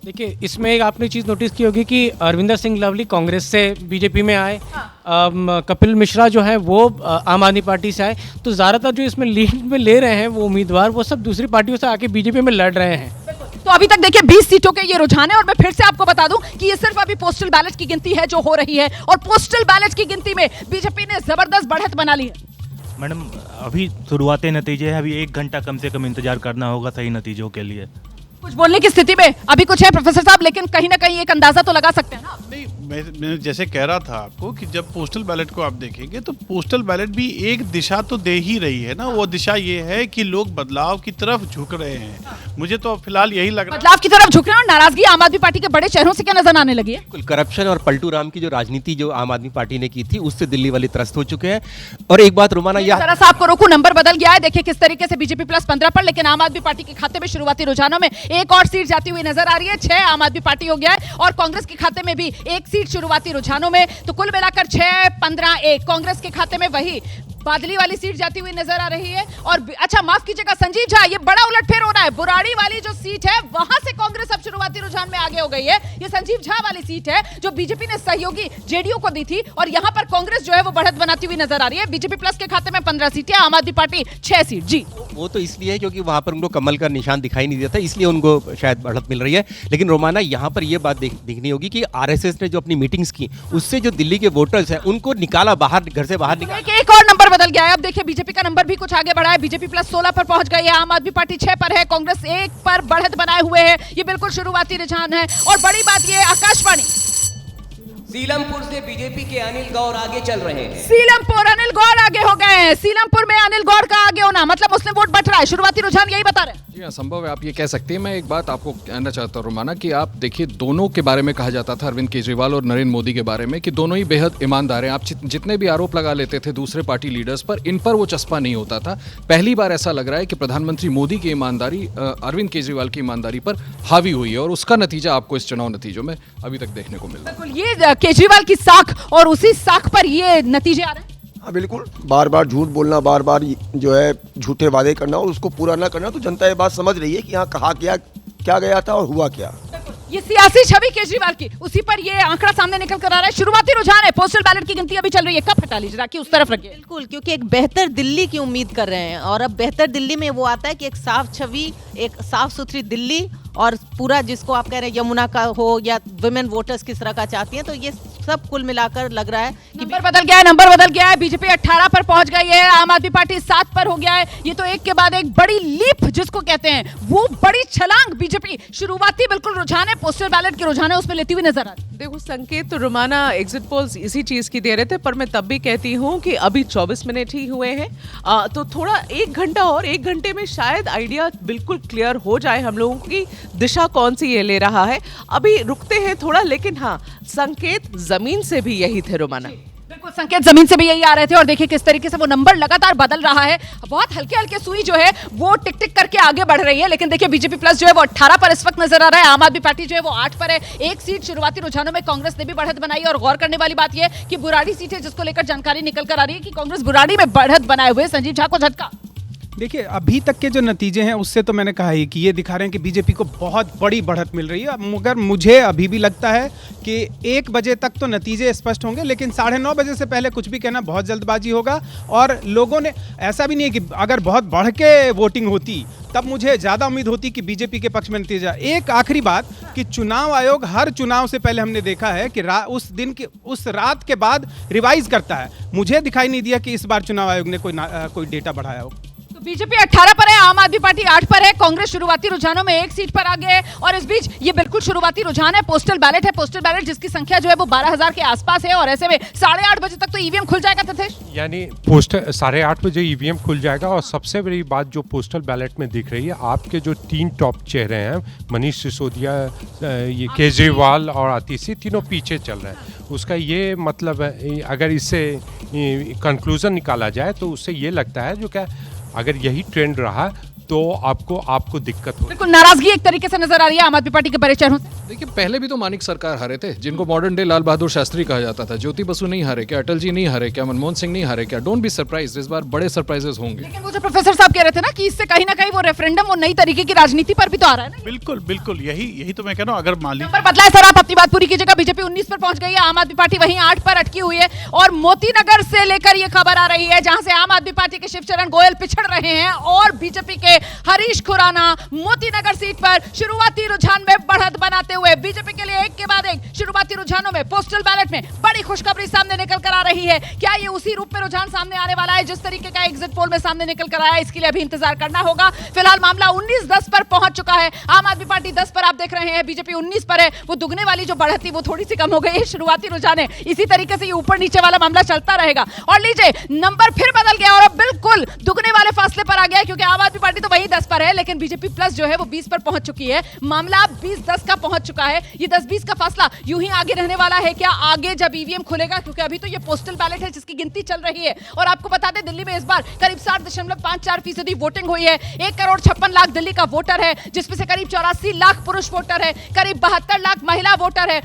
देखिए, इसमें एक आपने चीज़ नोटिस की होगी कि अरविंदर सिंह लवली कांग्रेस से बीजेपी में आए। कपिल मिश्रा जो है वो आम आदमी पार्टी से आए। तो ज़्यादातर जो इसमें लीड में ले रहे हैं वो उम्मीदवार, वो सब दूसरी पार्टियों से आके बीजेपी में लड़ रहे हैं। तो अभी तक देखिए 20 सीटों के ये रुझान है और मैं फिर से आपको बता दूं कि ये सिर्फ अभी पोस्टल बैलेट की गिनती है जो हो रही है, और पोस्टल बैलेट की गिनती में बीजेपी ने जबरदस्त बढ़त बना ली है। मैडम, अभी शुरुआती नतीजे हैं, अभी 1 घंटा कम से कम इंतजार करना होगा सही नतीजों के लिए। कुछ बोलने की स्थिति में अभी कुछ है प्रोफेसर साहब, लेकिन कहीं ना कहीं एक अंदाजा तो लगा सकते हैं ना। नहीं, मैं जैसे कह रहा था आपको कि जब पोस्टल बैलेट को आप देखेंगे तो पोस्टल बैलेट भी एक दिशा तो दे ही रही है ना। वो दिशा ये है कि लोग बदलाव की तरफ झुक रहे हैं। मुझे तो फिलहाल यही लग रहा है बदलाव की तरफ झुक रहे हैं, और नाराजगी आम आदमी पार्टी के बड़े चेहरों से क्या नजर आने लगी है। करप्शन और पलटू राम की जो राजनीति जो आम आदमी पार्टी ने की थी उससे दिल्ली वाले त्रस्त हो चुके हैं। और एक बात रोमाना, जरा सा आपको रोकू, नंबर बदल गया है। देखिए किस तरीके से बीजेपी प्लस 15 पर, लेकिन आम आदमी पार्टी के खाते में शुरुआती रुझानों में एक और सीट जाती हुई नजर आ रही है। 6 आम आदमी पार्टी हो गया है और कांग्रेस के खाते में भी एक सीट शुरुआती रुझानों में। तो कुल मिलाकर 6, 15, 1 कांग्रेस के खाते में वही बादली वाली सीट जाती हुई नजर आ रही है। और अच्छा माफ कीजिएगा संजीव झा, ये बड़ा उलटफेर हो रहा है। बुराड़ी वाली जो सीट है वहां से कांग्रेस अब शुरुआती रुझान में आगे हो गई है। ये संजीव झा वाली सीट है जो बीजेपी ने सहयोगी जेडीयू को दी थी, और यहां पर कांग्रेस जो है वो बढ़त बनाती हुई नजर आ रही है। बीजेपी प्लस के खाते में 15 सीटें, आम आदमी पार्टी 6 सीट। जी, वो तो इसलिए है क्योंकि वहां पर उनको कमल का निशान दिखाई नहीं देता, इसलिए उनको शायद बढ़त मिल रही है। लेकिन रोमाना, यहाँ पर ये बात देखनी होगी कि आरएसएस ने जो अपनी मीटिंग्स की उससे जो दिल्ली के वोटर्स हैं उनको निकाला बाहर, घर से बाहर निकाला। एक और नंबर बदल गया है। अब देखिए बीजेपी का नंबर भी कुछ आगे बढ़ा है। बीजेपी प्लस 16 पर पहुंच गई है, आम आदमी पार्टी 6 पर है, कांग्रेस 1 पर बढ़त बनाए हुए है। ये बिल्कुल शुरुआती रुझान है। और बड़ी बात ये, आकाशवाणी सीलमपुर से बीजेपी के अनिल गौर आगे चल रहे हैं। सीलमपुर अनिल गौर आगे हो गए हैं। सीलमपुर में अनिल गौर का आगे होना मतलब मुस्लिम वोट बढ़ रहा है। शुरुआती रुझान यही बता रहे हैं। जी हाँ, संभव है, आप ये कह सकते हैं। मैं एक बात आपको कहना चाहता हूँ रोमाना, कि आप देखिए दोनों के बारे में कहा जाता था, अरविंद केजरीवाल और नरेंद्र मोदी के बारे में, कि दोनों ही बेहद ईमानदार हैं। आप जितने भी आरोप लगा लेते थे दूसरे पार्टी लीडर्स पर, इन पर वो चस्पा नहीं होता था। पहली बार ऐसा लग रहा है कि प्रधानमंत्री मोदी की ईमानदारी अरविंद केजरीवाल की ईमानदारी पर हावी हुई है, और उसका नतीजा आपको इस चुनाव नतीजों में अभी तक देखने को मिल रहा है। ये केजरीवाल की साख और उसी साख पर ये नतीजे आ रहे हैं। हाँ बिल्कुल, बार बार झूठ बोलना, बार बार जो है झूठे वादे करना और उसको पूरा ना करना, तो जनता ये बात समझ रही है कि यहाँ कहा क्या गया था और हुआ क्या। ये सियासी छवि केजरीवाल की, उसी पर ये आंकड़ा सामने निकल कर आ रहा है। शुरुआती रुझान है, पोस्टल बैलेट की गिनती अभी चल रही है। कब हटा लीजिए ताकि उस तरफ रखिए। बिल्कुल, क्योंकि एक बेहतर दिल्ली की उम्मीद कर रहे हैं, और अब बेहतर दिल्ली में वो आता है कि एक साफ छवि, एक साफ सुथरी दिल्ली, और पूरा जिसको आप कह रहे हैं यमुना का हो या वुमेन वोटर्स किस तरह का चाहती हैं, तो ये सब कुल मिलाकर लग रहा है कि नंबर बदल गया है। बीजेपी 18 पर पहुंच गई है, आम आदमी पार्टी 7 पर हो गया है। ये तो एक के बाद एक बड़ी लीप जिसको कहते हैं, वो बड़ी छलांग बीजेपी शुरुआती बिल्कुल रुझान है, पोस्टल बैलेट के रुझान है, उसमें लेती हुई नजर आ रही है। देखो संकेत तो रोमाना एग्जिट पोल्स इसी चीज की दे रहे थे, पर मैं तब भी कहती हूँ कि अभी 24 मिनट ही हुए हैं, तो थोड़ा 1 घंटा और 1 घंटे में शायद आइडिया बिल्कुल क्लियर हो जाए हम लोगों की दिशा कौन सी ये ले रहा है। अभी रुकते हैं थोड़ा, लेकिन हाँ संकेत जमीन से भी यही थे रोमाना। बिल्कुल, संकेत जमीन से भी यही आ रहे थे। और देखिए किस तरीके से वो नंबर लगातार बदल रहा है। बहुत हल्के हल्के सुई जो है वो टिक टिक करके आगे बढ़ रही है। लेकिन देखिए बीजेपी प्लस जो है वो 18 पर इस वक्त नजर आ रहा है, आम आदमी पार्टी जो है वो 8 पर है। एक सीट शुरुआती रुझानों में कांग्रेस ने भी बढ़त बनाई। और गौर करने वाली बात यह कि बुराड़ी सीट है जिसको लेकर जानकारी निकल कर आ रही है कि कांग्रेस बुराड़ी में बढ़त बनाए हुए। संजीव झा को झटका। देखिए अभी तक के जो नतीजे हैं उससे तो मैंने कहा ही कि ये दिखा रहे हैं कि बीजेपी को बहुत बड़ी बढ़त मिल रही है। मगर मुझे अभी भी लगता है कि 1 बजे तक तो नतीजे स्पष्ट होंगे, लेकिन 9:30 बजे से पहले कुछ भी कहना बहुत जल्दबाजी होगा। और लोगों ने ऐसा भी नहीं है कि अगर बहुत बढ़ के वोटिंग होती तब मुझे ज़्यादा उम्मीद होती कि बीजेपी के पक्ष में नतीजा। एक आखिरी बात कि चुनाव आयोग हर चुनाव से पहले हमने देखा है कि उस रात के बाद रिवाइज करता है। मुझे दिखाई नहीं दिया कि इस बार चुनाव आयोग ने कोई डेटा बढ़ाया हो। बीजेपी 18 पर है, आम आदमी पार्टी 8 पर है, कांग्रेस शुरुआती रुझानों में 1 सीट पर आगे है। और इस बीच ये बिल्कुल शुरुआती रुझान है, पोस्टल बैलेट है। पोस्टल बैलेट जिसकी संख्या जो है वो 12,000 के आसपास है। और ऐसे में 8:30 बजे तक तो ईवीएम खुल जाएगा। तथेश, यानी पोस्टल 8:30 बजे ईवीएम खुल जाएगा। और सबसे बड़ी बात जो पोस्टल बैलेट में दिख रही है, आपके जो 3 टॉप चेहरे हैं, मनीष सिसोदिया, ये केजरीवाल और आतिशी, तीनों पीछे चल रहे हैं। उसका ये मतलब है, अगर इससे कंक्लूजन निकाला जाए तो उससे ये लगता है जो क्या अगर यही ट्रेंड रहा तो आपको दिक्कत हो। बिल्कुल नाराजगी एक तरीके से नजर आ रही है आम आदमी पार्टी के बड़े चेहरों से। देखिए पहले भी तो मानिक सरकार हारे थे, जिनको मॉडर्न डे लाल बहादुर शास्त्री कहा जाता था। ज्योति बसु नहीं हारे क्या? अटल जी नहीं हारे क्या? मनमोहन सिंह नहीं हारे क्या? डोंट बी सरप्राइज्ड, इस बार बड़े सरप्राइजेस होंगे। लेकिन वो जो प्रोफेसर साहब कह रहे थे ना कि इससे कहीं ना कहीं वो रेफरेंडम, वो नई तरीके की राजनीति पर भी तो आ रहा है ना। बिल्कुल बिल्कुल, यही तो मैं कह रहा हूँ। अगर मान लीजिए नंबर बदला है सर, आप अपनी बात पूरी कीजिएगा। बीजेपी 19 पर पहुंच गई है, आम आदमी पार्टी वहीं 8 पर अटकी हुई है। और मोतीनगर से लेकर ये खबर आ रही है जहां से आम आदमी पार्टी के शिवचरण गोयल पिछड़ रहे हैं और बीजेपी के हरीश खुराना मोतीनगर सीट पर शुरुआती रुझान में बढ़त बनाते हुए बीजेपी के लिए एक के बाद एक शुरुआती रुझानों में पोस्टल बैलेट में बड़ी खुशखबरी सामने निकल कर आ रही है। क्या ये उसी रूप में रुझान सामने आने वाला है जिस तरीके का एग्जिट पोल में सामने निकल कर आया? इसके लिए अभी इंतजार करना होगा। फिलहाल मामला 19-10 पर पहुंच चुका है। आम आदमी पार्टी 10 पर आप देख रहे हैं, बीजेपी 19 पर है। वो दुगने वाली जो बढ़त थी वो थोड़ी सी कम हो गई है। शुरुआती रुझान है, इसी तरीके से ये ऊपर नीचे वाला मामला चलता रहेगा। और लीजिए नंबर फिर बदल गया और अब बिल्कुल दुगने वाले फासले पर आ गया, क्योंकि आम आदमी पार्टी तो वही 10 पर है लेकिन बीजेपी प्लस जो है वो 20 पर पहुंच चुकी है। मामला 20-10 का पहुंच चुका है। ये 10-20 का फासला यूं ही आगे रहने वाला है क्या आगे जब ईवीएम खुलेगा? क्योंकि अभी तो ये पोस्टल बैलेट है जिसकी गिनती चल रही है। और आपको बता दें दिल्ली में इस बार करीब 60.54% वोटिंग हुई है। 1,56,00,000 दिल्ली का वोटर है, जिसमें से करीब 84 लाख पुरुष वोटर है, करीब 72 लाख महिला वोटर है।